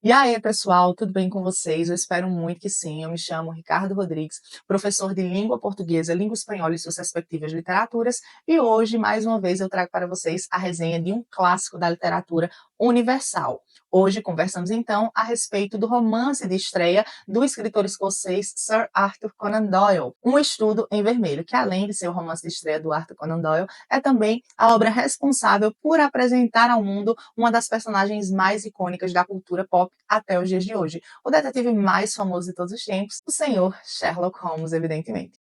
E aí, pessoal, tudo bem com vocês? Eu espero muito que sim. Eu me chamo Ricardo Rodrigues, professor de língua portuguesa, língua espanhola e suas respectivas literaturas, e hoje, mais uma vez, eu trago para vocês a resenha de um clássico da literatura universal. Hoje conversamos então a respeito do romance de estreia do escritor escocês Sir Arthur Conan Doyle, Um Estudo em Vermelho, que além de ser o romance de estreia do Arthur Conan Doyle, é também a obra responsável por apresentar ao mundo uma das personagens mais icônicas da cultura pop até os dias de hoje, o detetive mais famoso de todos os tempos, o senhor Sherlock Holmes, evidentemente.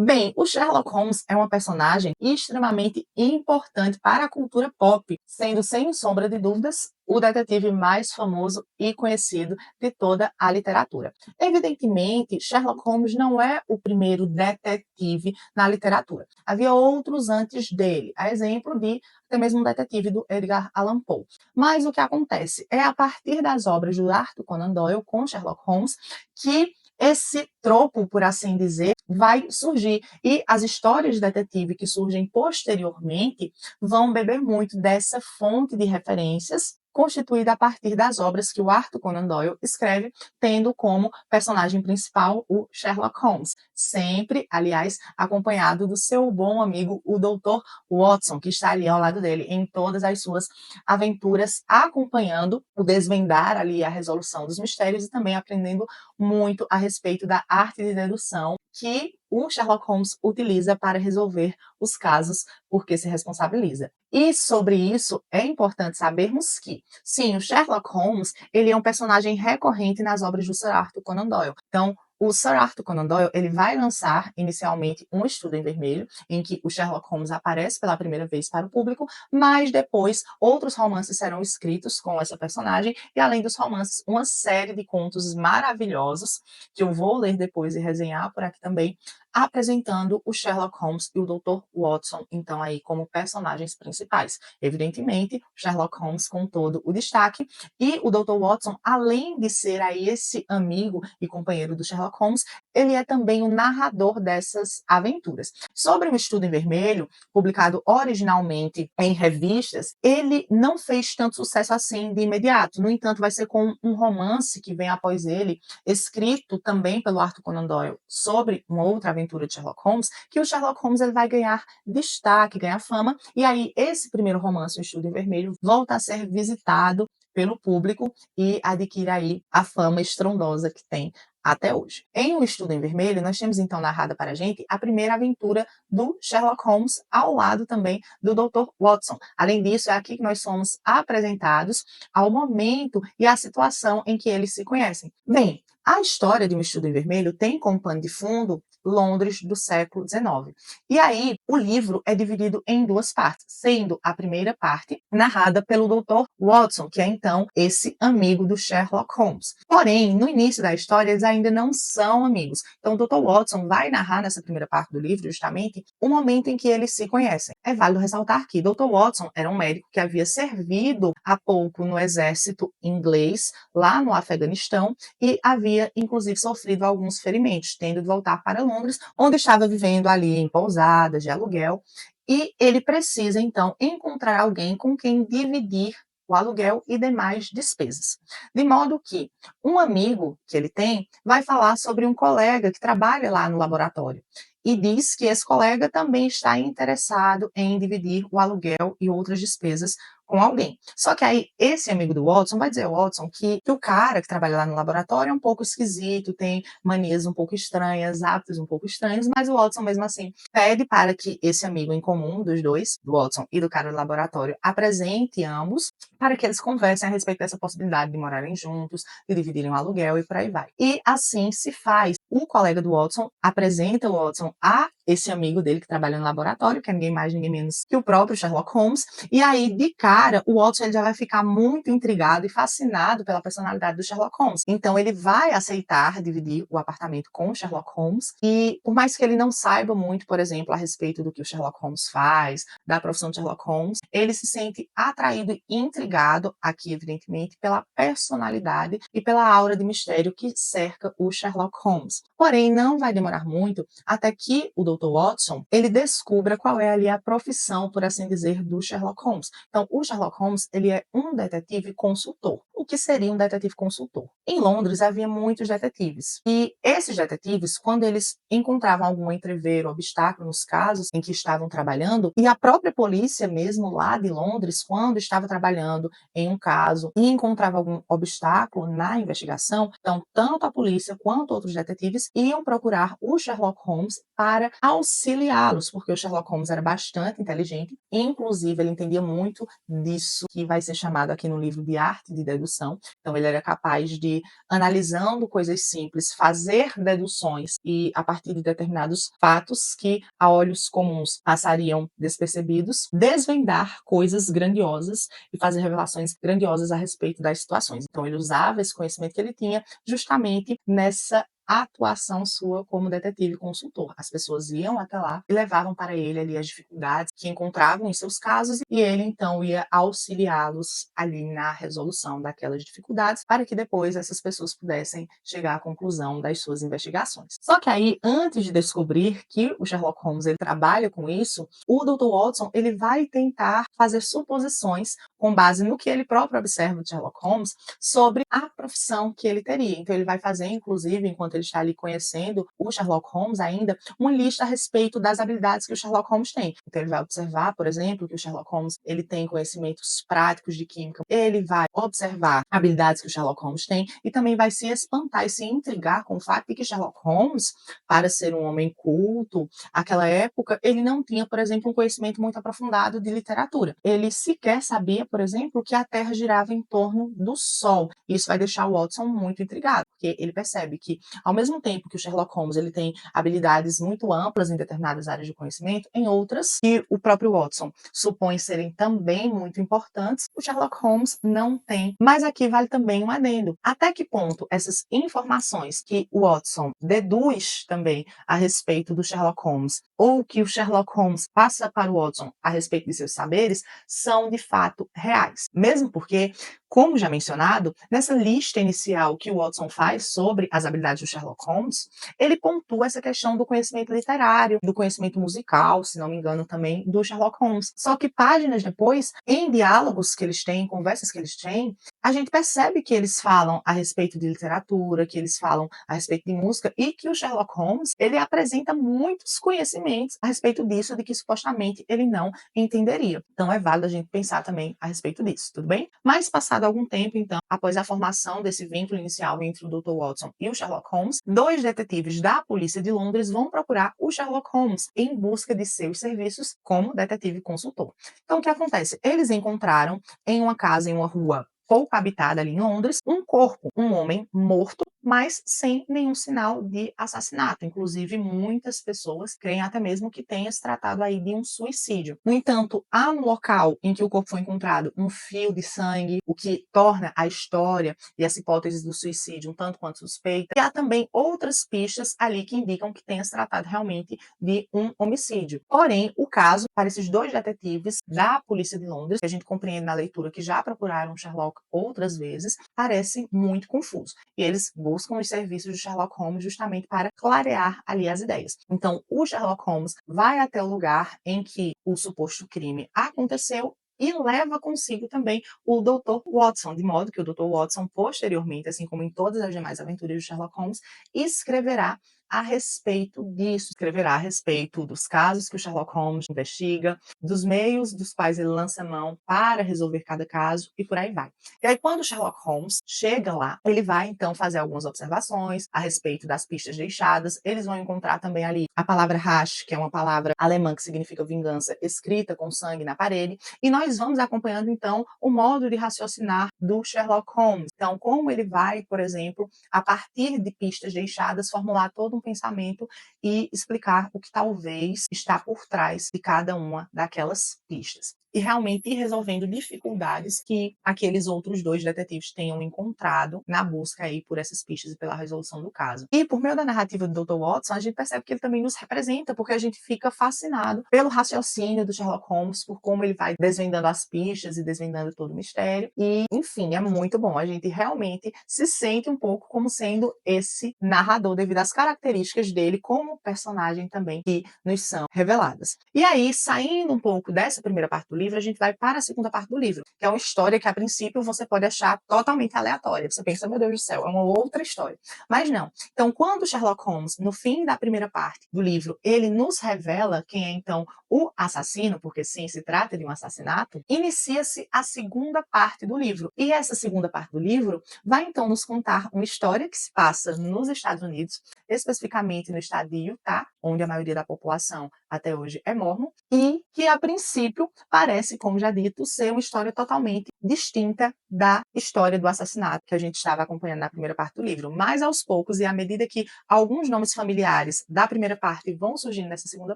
Bem, o Sherlock Holmes é uma personagem extremamente importante para a cultura pop, sendo, sem sombra de dúvidas, o detetive mais famoso e conhecido de toda a literatura. Evidentemente, Sherlock Holmes não é o primeiro detetive na literatura. Havia outros antes dele, a exemplo de até mesmo um detetive do Edgar Allan Poe. Mas o que acontece é a partir das obras do Arthur Conan Doyle com Sherlock Holmes que esse tropo, por assim dizer, vai surgir. E as histórias de detetive que surgem posteriormente vão beber muito dessa fonte de referências constituída a partir das obras que o Arthur Conan Doyle escreve, tendo como personagem principal o Sherlock Holmes, sempre, aliás, acompanhado do seu bom amigo, o Dr. Watson, que está ali ao lado dele em todas as suas aventuras, acompanhando o desvendar ali a resolução dos mistérios e também aprendendo muito a respeito da arte de dedução que o Sherlock Holmes utiliza para resolver os casos porque se responsabiliza. E sobre isso é importante sabermos que, sim, o Sherlock Holmes, ele é um personagem recorrente nas obras do Sir Arthur Conan Doyle. Então, o Sir Arthur Conan Doyle, ele vai lançar inicialmente Um Estudo em Vermelho, em que o Sherlock Holmes aparece pela primeira vez para o público, mas depois outros romances serão escritos com essa personagem e além dos romances, uma série de contos maravilhosos que eu vou ler depois e resenhar por aqui também, apresentando o Sherlock Holmes e o Dr. Watson, então aí como personagens principais. Evidentemente, o Sherlock Holmes com todo o destaque e o Dr. Watson, além de ser aí esse amigo e companheiro do Sherlock Holmes, ele é também o narrador dessas aventuras. Sobre o Estudo em Vermelho, publicado originalmente em revistas, ele não fez tanto sucesso assim de imediato. No entanto, vai ser com um romance que vem após ele, escrito também pelo Arthur Conan Doyle, sobre uma outra aventura de Sherlock Holmes, que o Sherlock Holmes ele vai ganhar destaque, ganhar fama, e aí esse primeiro romance, O Estudo em Vermelho, volta a ser visitado pelo público e adquire aí a fama estrondosa que tem até hoje. Em O Estudo em Vermelho, nós temos então narrada para a gente a primeira aventura do Sherlock Holmes, ao lado também do Dr. Watson. Além disso, é aqui que nós somos apresentados ao momento e à situação em que eles se conhecem. Bem, a história de Um Estudo em Vermelho tem como pano de fundo Londres do século XIX. E aí, o livro é dividido em duas partes, sendo a primeira parte narrada pelo Dr. Watson, que é então esse amigo do Sherlock Holmes. Porém, no início da história, eles ainda não são amigos. Então, o Dr. Watson vai narrar nessa primeira parte do livro, justamente, o momento em que eles se conhecem. É válido ressaltar que Dr. Watson era um médico que havia servido há pouco no exército inglês, lá no Afeganistão, e havia, inclusive, sofrido alguns ferimentos, tendo de voltar para Londres, onde estava vivendo ali em pousadas de aluguel, e ele precisa, então, encontrar alguém com quem dividir o aluguel e demais despesas. De modo que um amigo que ele tem vai falar sobre um colega que trabalha lá no laboratório e diz que esse colega também está interessado em dividir o aluguel e outras despesas com alguém. Só que aí esse amigo do Watson vai dizer ao Watson que o cara que trabalha lá no laboratório é um pouco esquisito, tem manias um pouco estranhas, hábitos um pouco estranhos, mas o Watson mesmo assim pede para que esse amigo em comum dos dois, do Watson e do cara do laboratório, apresente ambos para que eles conversem a respeito dessa possibilidade de morarem juntos, de dividirem o aluguel e por aí vai. E assim se faz. O colega do Watson apresenta o Watson a esse amigo dele que trabalha no laboratório, que é ninguém mais, ninguém menos que o próprio Sherlock Holmes. E aí, de cara, o Watson ele já vai ficar muito intrigado e fascinado pela personalidade do Sherlock Holmes. Então, ele vai aceitar dividir o apartamento com o Sherlock Holmes. E por mais que ele não saiba muito, por exemplo, a respeito do que o Sherlock Holmes faz, da profissão de Sherlock Holmes, ele se sente atraído e intrigado, aqui evidentemente, pela personalidade e pela aura de mistério que cerca o Sherlock Holmes. Porém, não vai demorar muito até que o Dr. Watson ele descubra qual é ali a profissão, por assim dizer, do Sherlock Holmes. Então, o Sherlock Holmes ele é um detetive consultor. O que seria um detetive consultor? Em Londres havia muitos detetives e esses detetives, quando eles encontravam algum entrever ou obstáculo nos casos em que estavam trabalhando, e a própria polícia mesmo lá de Londres, quando estava trabalhando em um caso e encontrava algum obstáculo na investigação, então tanto a polícia quanto outros detetives iam procurar o Sherlock Holmes para auxiliá-los, porque o Sherlock Holmes era bastante inteligente, inclusive ele entendia muito disso que vai ser chamado aqui no livro de arte de dedução. Então ele era capaz de, analisando coisas simples, fazer deduções e a partir de determinados fatos que a olhos comuns passariam despercebidos, desvendar coisas grandiosas e fazer revelações grandiosas a respeito das situações. Então ele usava esse conhecimento que ele tinha justamente nessa atuação sua como detetive consultor. As pessoas iam até lá e levavam para ele ali as dificuldades que encontravam em seus casos e ele então ia auxiliá-los ali na resolução daquelas dificuldades para que depois essas pessoas pudessem chegar à conclusão das suas investigações. Só que aí, antes de descobrir que o Sherlock Holmes ele trabalha com isso, o Dr. Watson ele vai tentar fazer suposições com base no que ele próprio observa de Sherlock Holmes sobre a profissão que ele teria. Então ele vai fazer, inclusive, enquanto ele está ali conhecendo o Sherlock Holmes ainda, uma lista a respeito das habilidades que o Sherlock Holmes tem. Então ele vai observar, por exemplo, que o Sherlock Holmes ele tem conhecimentos práticos de química. Ele vai observar habilidades que o Sherlock Holmes tem e também vai se espantar e se intrigar com o fato de que Sherlock Holmes, para ser um homem culto, naquela época, ele não tinha, por exemplo, um conhecimento muito aprofundado de literatura. Ele sequer sabia, por exemplo, que a Terra girava em torno do Sol. Isso vai deixar o Watson muito intrigado, porque ele percebe que, ao mesmo tempo que o Sherlock Holmes ele tem habilidades muito amplas em determinadas áreas de conhecimento, em outras que o próprio Watson supõe serem também muito importantes, o Sherlock Holmes não tem. Mas aqui vale também um adendo. Até que ponto essas informações que o Watson deduz também a respeito do Sherlock Holmes, ou que o Sherlock Holmes passa para o Watson a respeito de seus saberes, são de fato reais. Mesmo porque, como já mencionado, nessa lista inicial que o Watson faz sobre as habilidades do Sherlock Holmes, ele pontua essa questão do conhecimento literário, do conhecimento musical, se não me engano também, do Sherlock Holmes. Só que páginas depois, em diálogos que eles têm, em conversas que eles têm, a gente percebe que eles falam a respeito de literatura, que eles falam a respeito de música e que o Sherlock Holmes, ele apresenta muitos conhecimentos a respeito disso, de que supostamente ele não entenderia. Então é válido a gente pensar também a respeito disso, tudo bem? Mas passado algum tempo, então, após a formação desse vínculo inicial entre o Dr. Watson e o Sherlock Holmes, dois detetives da polícia de Londres vão procurar o Sherlock Holmes em busca de seus serviços como detetive consultor. Então o que acontece? Eles encontraram em uma casa, em uma rua pouco habitada ali em Londres, um corpo, um homem morto, mas sem nenhum sinal de assassinato. Inclusive, muitas pessoas creem até mesmo que tenha se tratado aí de um suicídio. No entanto, há no local em que o corpo foi encontrado um fio de sangue, o que torna a história e essa hipótese do suicídio um tanto quanto suspeita. E há também outras pistas ali que indicam que tenha se tratado realmente de um homicídio. Porém, o caso, para esses dois detetives da polícia de Londres, que a gente compreende na leitura que já procuraram Sherlock outras vezes, parece muito confuso. E eles buscam os serviços de Sherlock Holmes justamente para clarear ali as ideias. Então, o Sherlock Holmes vai até o lugar em que o suposto crime aconteceu e leva consigo também o Dr. Watson, de modo que o Dr. Watson, posteriormente, assim como em todas as demais aventuras de Sherlock Holmes, escreverá a respeito disso, escreverá a respeito dos casos que o Sherlock Holmes investiga, dos meios dos quais ele lança mão para resolver cada caso e por aí vai. E aí, quando o Sherlock Holmes chega lá, ele vai então fazer algumas observações a respeito das pistas deixadas. Eles vão encontrar também ali a palavra Rache, que é uma palavra alemã que significa vingança, escrita com sangue na parede. E nós vamos acompanhando então o modo de raciocinar do Sherlock Holmes. Então, como ele vai, por exemplo, a partir de pistas deixadas, formular todo um um pensamento e explicar o que talvez está por trás de cada uma daquelas pistas. E realmente ir resolvendo dificuldades que aqueles outros 2 detetives tenham encontrado na busca aí por essas pistas e pela resolução do caso. E por meio da narrativa do Dr. Watson, a gente percebe que ele também nos representa, porque a gente fica fascinado pelo raciocínio do Sherlock Holmes, por como ele vai desvendando as pistas e desvendando todo o mistério. E, enfim, é muito bom. A gente realmente se sente um pouco como sendo esse narrador, devido às características dele como personagem também que nos são reveladas. E aí, saindo um pouco dessa primeira parte do livro, a gente vai para a segunda parte do livro, que é uma história que, a princípio, você pode achar totalmente aleatória. Você pensa, meu Deus do céu, é uma outra história. Mas não. Então, quando Sherlock Holmes, no fim da primeira parte do livro, ele nos revela quem é, então, o assassino, porque sim, se trata de um assassinato, inicia-se a segunda parte do livro. E essa segunda parte do livro vai, então, nos contar uma história que se passa nos Estados Unidos, especificamente no estado de Utah, onde a maioria da população até hoje é mormon, e que, a princípio, parece, como já dito, ser uma história totalmente distinta da história do assassinato que a gente estava acompanhando na primeira parte do livro. Mas, aos poucos, e à medida que alguns nomes familiares da primeira parte vão surgindo nessa segunda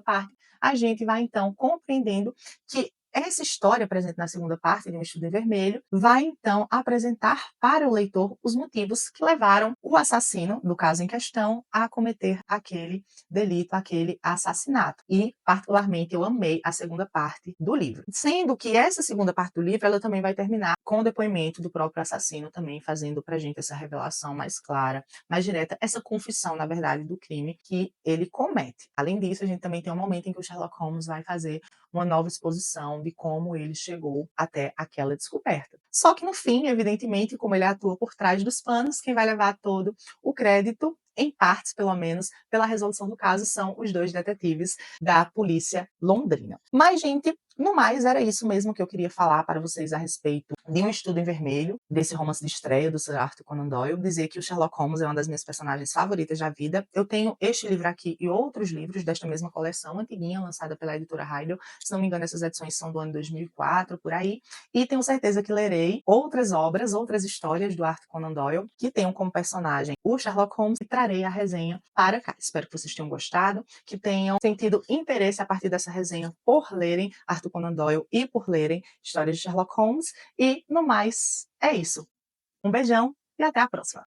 parte, a gente vai, então, compreendendo que essa história presente na segunda parte de Um Estudo em Vermelho vai, então, apresentar para o leitor os motivos que levaram o assassino, do caso em questão, a cometer aquele delito, aquele assassinato. E, particularmente, eu amei a segunda parte do livro. Sendo que essa segunda parte do livro, ela também vai terminar com o depoimento do próprio assassino, também fazendo pra gente essa revelação mais clara, mais direta, essa confissão, na verdade, do crime que ele comete. Além disso, a gente também tem um momento em que o Sherlock Holmes vai fazer uma nova exposição de como ele chegou até aquela descoberta. Só que no fim, evidentemente, como ele atua por trás dos panos, quem vai levar todo o crédito, em partes pelo menos, pela resolução do caso, são os 2 detetives da polícia londrina. Mas, gente, no mais, era isso mesmo que eu queria falar para vocês a respeito de Um Estudo em Vermelho, desse romance de estreia do Sir Arthur Conan Doyle, dizer que o Sherlock Holmes é uma das minhas personagens favoritas da vida. Eu tenho este livro aqui e outros livros desta mesma coleção, antiguinha, lançada pela editora Heidel. Se não me engano, essas edições são do ano 2004, por aí. E tenho certeza que lerei outras obras, outras histórias do Arthur Conan Doyle, que tenham como personagem o Sherlock Holmes, e trarei a resenha para cá. Espero que vocês tenham gostado, que tenham sentido interesse a partir dessa resenha por lerem Arthur Conan Doyle e por lerem histórias de Sherlock Holmes. E, no mais, é isso. Um beijão e até a próxima!